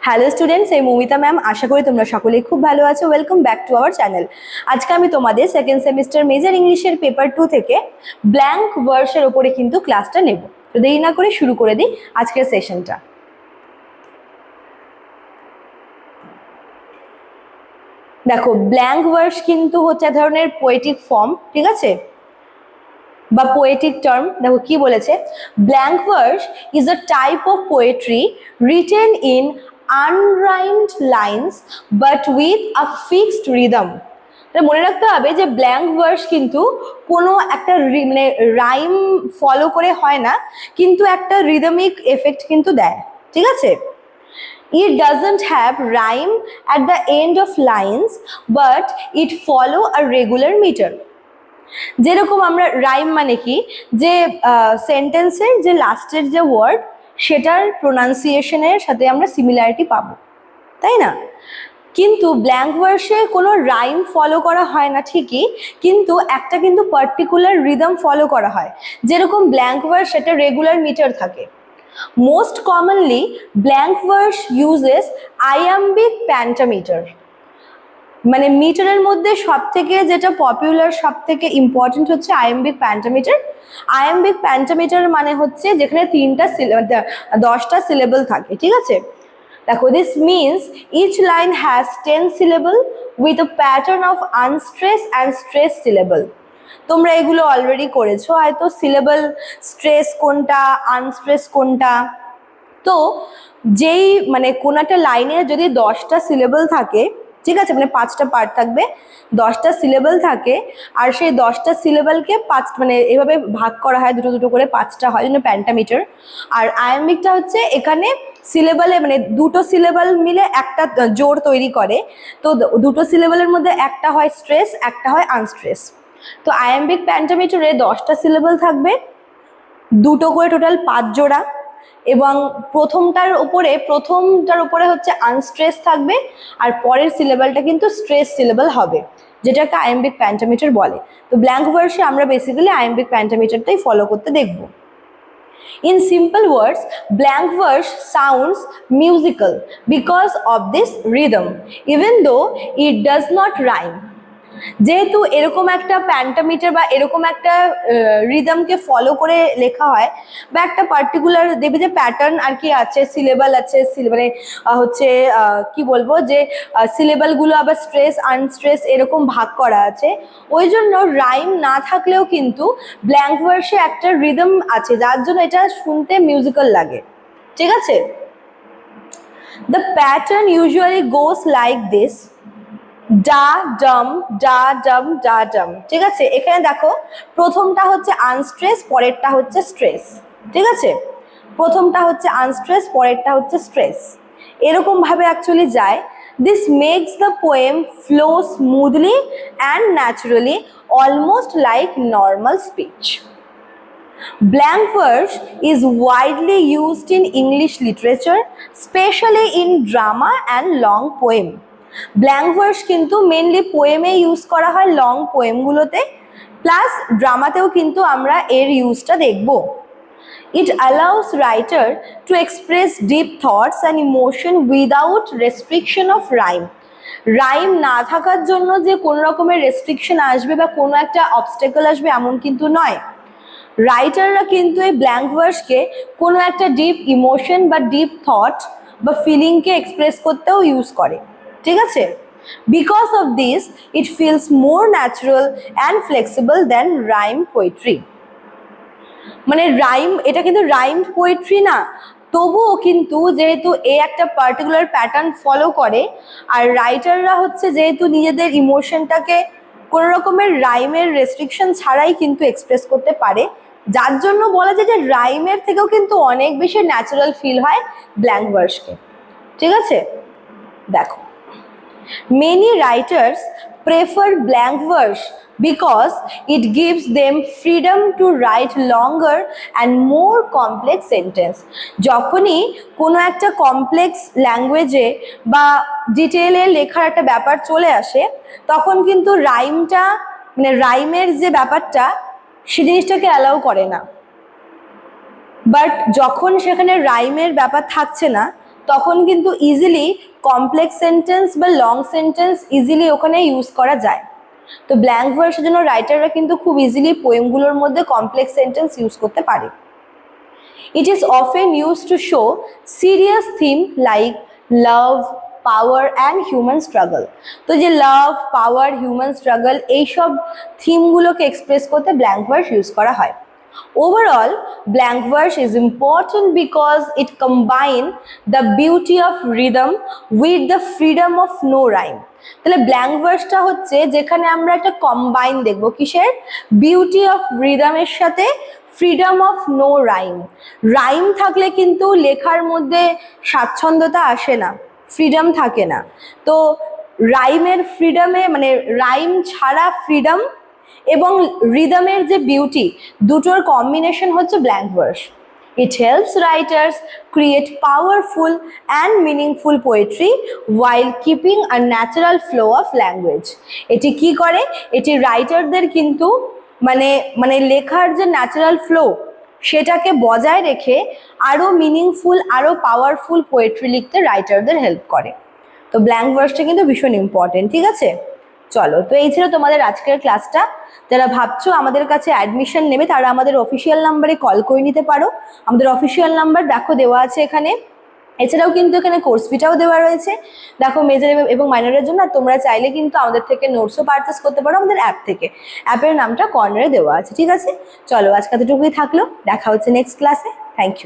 Hello students, এই Moumita ma'am. আশা করি তোমরা সকলেই খুব ভালো আছো। Welcome back to our channel. আজকে আমি তোমাদের সেকেন্ড সেমিস্টার মেজর ইংলিশের পেপার 2 থেকে ব্ল্যাঙ্ক ভার্সের ওপরে কিন্তু ক্লাসটা নেব। তো দেরি না করে শুরু করে দিই আজকের সেশনটা। দেখো, ব্ল্যাঙ্ক ভার্স কিন্তু হচ্ছে এক ধরনের পোয়েটিক ফর্ম, ঠিক আছে, বা পোয়েটিক টার্ম। দেখো কি বলেছে, blank verse is a type of poetry written in unrhymed lines but with a fixed rhythm. মনে রাখতে হবে যে ব্ল্যাঙ্ক ভার্স কিন্তু কোনো একটা মানে রাইম ফলো করে হয় না, কিন্তু একটা রিদমিক এফেক্ট কিন্তু দেয়, ঠিক আছে। It doesn't have rhyme at the end of lines, but it follow a regular meter. যেরকম আমরা রাইম মানে কি, যে সেন্টেন্সের যে লাস্টের যে ওয়ার্ড সেটার প্রোনাউন্সিয়েশনের সাথে আমরা সিমিলারিটি পাবো, তাই না? কিন্তু ব্ল্যাঙ্ক ভার্সে কোনো রাইম ফলো করা হয় না ঠিকই, কিন্তু একটা কিন্তু পার্টিকুলার রিদম ফলো করা হয়। যেরকম ব্ল্যাঙ্ক ভার্স সেটা রেগুলার মিটার থাকে। Most commonly blank verse uses iambic pentameter. মানে মিটারের মধ্যে সব থেকে যেটা পপুলার, সব থেকে ইম্পর্টেন্ট হচ্ছে আয়াম্বিক প্যান্টামিটার। আয়াম্বিক প্যান্টামিটার মানে হচ্ছে যেখানে 10টা সিলেবল থাকে, ঠিক আছে। দেখো, this means each line has 10 syllable with a pattern of unstressed and stressed syllable. তোমরা এগুলো অলরেডি করেছো হয়তো, সিলেবল স্ট্রেস কোনটা, আনস্ট্রেস কোনটা। তো যেই মানে কোন একটা লাইনে যদি 10টা সিলেবল থাকে, ঠিক আছে, মানে 5টা পার্ট থাকবে, 10টা সিলেবল থাকে, আর সেই 10টা সিলেবলকে মানে এভাবে ভাগ করা হয়, দুটো দুটো করে 5টা হয়, জন্য প্যান্টামিটার। আর আয়াম্বিকটা হচ্ছে এখানে সিলেবলে মানে দুটো সিলেবল মিলে একটা জোড় তৈরি করে। তো দুটো সিলেবলের মধ্যে একটা হয় স্ট্রেস, একটা হয় আনস্ট্রেস। তো আয়াম্বিক প্যান্টামিটারে 10টা সিলেবল থাকবে, দুটো করে টোটাল 5 জোড়া, এবং প্রথমটার উপরে হচ্ছে আনস্ট্রেস থাকবে, আর পরের সিলেবলটা কিন্তু স্ট্রেস সিলেবল হবে, যেটাকে আয়াম্বিক প্যান্টামিটার বলে। তো ব্ল্যাঙ্ক ভার্সে আমরা বেসিক্যালি আয়াম্বিক প্যান্টামিটারটাই ফলো করতে দেখব। In simple words, blank verse sounds musical because of this rhythm, even though it does not rhyme. যেহেতু এরকম একটা প্যান্টামিটার বা এরকম একটা রিদমকে ফলো করে লেখা হয়, বা একটা পার্টিকুলার দেখবে যে প্যাটার্ন আর কি আছে, সিলেবল আছে, মানে হচ্ছে কি বলবো, যে সিলেবলগুলো আবার স্ট্রেস আনস্ট্রেস এরকম ভাগ করা আছে, ওই জন্য রাইম না থাকলেও কিন্তু ব্ল্যাঙ্ক ভার্সে একটা রিদম আছে, যার জন্য এটা শুনতে মিউজিক্যাল লাগে, ঠিক আছে। The pattern usually goes like this: ডা ডাম ডা ডাম ডা ডাম, ঠিক আছে। এখানে দেখো, প্রথমটা হচ্ছে আনস্ট্রেস, পরেরটা হচ্ছে স্ট্রেস, ঠিক আছে। প্রথমটা হচ্ছে আনস্ট্রেস, পরেরটা হচ্ছে স্ট্রেস, এরকম ভাবে অ্যাকচুয়ালি যায়। This makes the poem flow smoothly and naturally, almost like normal speech. Blank verse is widely used in English literature, especially in drama and long poem. Blank verse কিন্তু mainly পোয়েমে use করা হয়, long পোয়েমগুলোতে, plus ড্রামাতেও কিন্তু আমরা এর ইউজটা দেখব। It allows writer to express deep thoughts and emotion without restriction of rhyme. Rhyme না থাকার জন্য যে কোনো রকমের রেস্ট্রিকশন আসবে বা কোনো একটা অবস্টেকল আসবে এমন কিন্তু নয়। রাইটাররা কিন্তু এই ব্ল্যাঙ্ক ভার্সকে কোনো একটা ডিপ ইমোশন বা ডিপ থট বা ফিলিংকে এক্সপ্রেস করতেও ইউজ করে, ঠিক আছে। Because of this it feels more natural and flexible than rhyme poetry. মানে রাইম, এটা কিন্তু রাইম পোয়েট্রি না, তবুও কিন্তু যেহেতু এ একটা পার্টিকুলার প্যাটার্ন ফলো করে, আর রাইটাররা হচ্ছে যেহেতু নিজেদের ইমোশনটাকে কোনো রকমের রাইমের রেস্ট্রিকশন ছাড়াই কিন্তু এক্সপ্রেস করতে পারে, যার জন্য বলা যায় যে রাইমের থেকেও কিন্তু অনেক বেশি ন্যাচারাল ফিল হয় ব্ল্যাঙ্ক ভার্সকে, ঠিক আছে। দেখো, many writers prefer blank verse because it gives them freedom to write longer and more complex sentence. যখনই কোনো একটা কমপ্লেক্স ল্যাঙ্গুয়েজে বা ডিটেলে লেখার একটা ব্যাপার চলে আসে, তখন কিন্তু রাইমটা মানে রাইমের যে ব্যাপারটা সে জিনিসটাকে অ্যালাউ করে না। বাট যখন সেখানে রাইমের ব্যাপার থাকছে না, তখন কিন্তু ইজিলি কমপ্লেক্স সেন্টেন্স বা লং সেন্টেন্স ইজিলি ওখানে ইউজ করা যায়। তো ব্ল্যাঙ্ক ভার্সের জন্য রাইটাররা কিন্তু খুব ইজিলি পোয়েমগুলোর মধ্যে কমপ্লেক্স সেন্টেন্স ইউজ করতে পারে। It is often used to show serious theme like love, power and human struggle. তো যে লাভ, পাওয়ার, হিউম্যান স্ট্রাগল এইসব থিমগুলোকে এক্সপ্রেস করতে ব্ল্যাঙ্ক ভার্স ইউজ করা হয়। Overall, blank verse is important because it combines the beauty of rhythm with the freedom of no rhyme. তাহলে blank ভার্সটা হচ্ছে যেখানে আমরা একটা কম্বাইন দেখবো কিসের, বিউটি অফ রিদমের সাথে freedom of no rhyme. Rhyme থাকলে কিন্তু লেখার মধ্যে স্বাচ্ছন্দ্যতা আসে না, ফ্রিডম থাকে না। তো রাইমের ফ্রিডমে মানে রাইম ছাড়া ফ্রিডম এবং রিদমের যে বিউটি দুটোর কম্বিনেশন হচ্ছে blank verse. It helps writers create powerful and meaningful poetry while keeping a natural flow of language. এটি কি করে, এটি রাইটারদের কিন্তু মানে লেখার যে ন্যাচারাল ফ্লো সেটাকে বজায় রেখে আরো মিনিংফুল, আরো পাওয়ারফুল পোয়েট্রি লিখতে রাইটারদের হেল্প করে। তো ব্ল্যাঙ্ক ভার্সটা কিন্তু ভীষণ ইম্পর্টেন্ট, ঠিক আছে? চলো, তো এই ছিল তোমাদের আজকের ক্লাসটা। যারা ভাবছো আমাদের কাছে অ্যাডমিশন নেবে তারা আমাদের অফিসিয়াল নাম্বারে কল করে নিতে পারো। আমাদের অফিসিয়াল নাম্বার দেখো দেওয়া আছে এখানে। এছাড়াও কিন্তু এখানে কোর্স ফিটাও দেওয়া রয়েছে দেখো, মেজর এবং মাইনরের জন্য। আর তোমরা চাইলে কিন্তু আমাদের থেকে নোটসও পারচেস করতে পারো আমাদের অ্যাপ থেকে। অ্যাপের নামটা কর্নারে দেওয়া আছে, ঠিক আছে? চলো, আজকে এতটুকুই থাকলো, দেখা হচ্ছে নেক্সট ক্লাসে। Thank you.